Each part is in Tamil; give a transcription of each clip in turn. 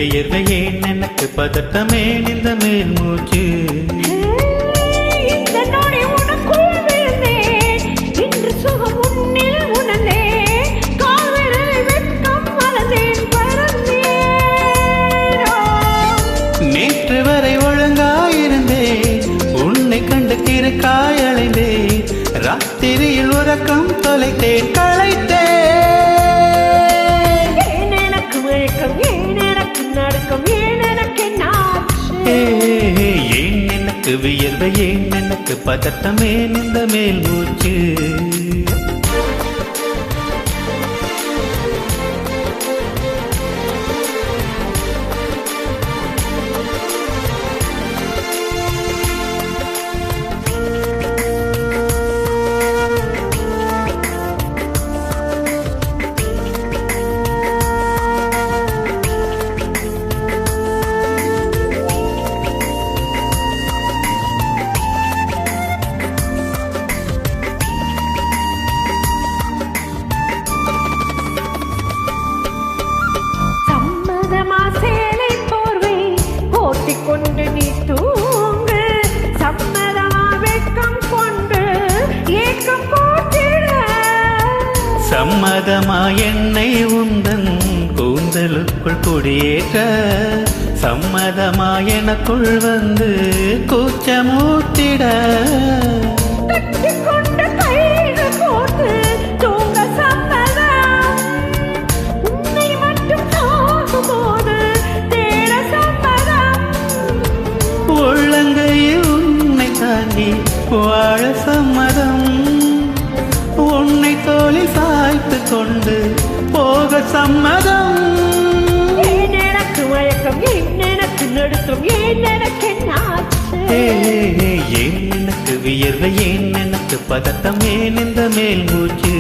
வியர்வை ஏன் எனக்கு பதட்டமே இந்த மேல் மூச்சு நேற்று வரை ஒழுங்காயிருந்தேன் உன்னை கண்டு கிறுக்காய் அலைந்தேன் ராத்திரியில் உறக்கம் தொலைத்தேன் களைத்தேன் ஏன் எனக்கு வியர்வை ஏன் எனக்கு பதட்டமே இந்த மேல் மூச்சு கொண்டு நீ தூங்கு சம்மதமா வெட்கம் கொண்டு ஏக்கம் போட்டிட சம்மதமா என்னை உந்தன் கூந்தலுக்குள் குடியேற்ற சம்மதமா எனக்குள் வந்து கூச்சமூத்திட கட்டிக்கொண்ட கைகள் போட்டு தூங்க சம்மதம் உன்னை மட்டும் சாகும்போது தேட சம்மதம் உள்ளங்கையில் உன்னை தாண்டி வாழ சம்மதம் உன்னை தோளில் சாய்த்து கொண்டு போக சம்மதம் ஏன் எனக்கு மயக்கம் ஏன் எனக்கு நடுக்கம் ஏன் எனக்கு ஏன் எனக்கு வியர்வை ஏன் எனக்கு பதட்டம் ஏன் இந்த மேல் மூச்சு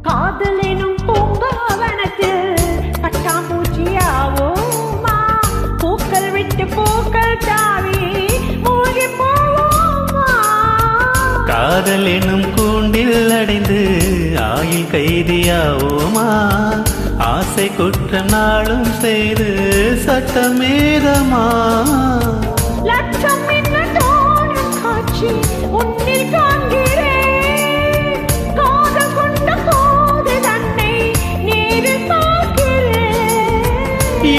காதலினும் பூங்காவனத்தில் பட்டாம்பூச்சியாவோமா பூக்கள் விட்டு பூக்கள் தாவி மூழ்கி போவோமா காதல் எனும் கூண்டில் அடைந்து ஆயுள் கைதியாவோமா ஆசை குற்றம் நாளும் செய்து சட்டமேதமா லட்சம் என்ன தோணும் காட்சி உன்னில் காண்கிறேன்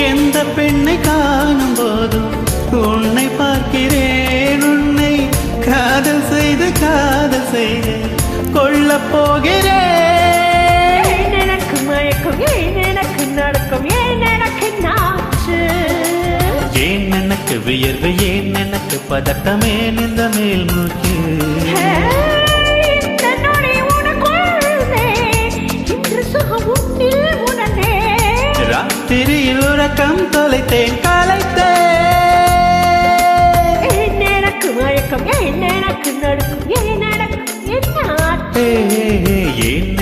எந்த பெண்ணை காணும் போதும் உன்னை பார்க்கிறேன் உன்னை காதல் செய்து கொள்ள போகிறேன் எனக்கு மயக்கம் ஏன் எனக்கு நடக்கும் ஏன் எனக்கு நாச்சு ஏன் எனக்கு வியர்வு ஏன் எனக்கு பதட்டமே இந்த மேல் மூச்சு ராத்திரியில் உறக்கம் தொலைத்தேன் களைத்தேன் எனக்கு மயக்கம் ஏன் எனக்கு நடுக்கும் ஏன்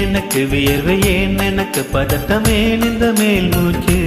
எனக்கு வியர்வு ஏன் எனக்கு பதட்டமே இந்த மேல் மூச்சு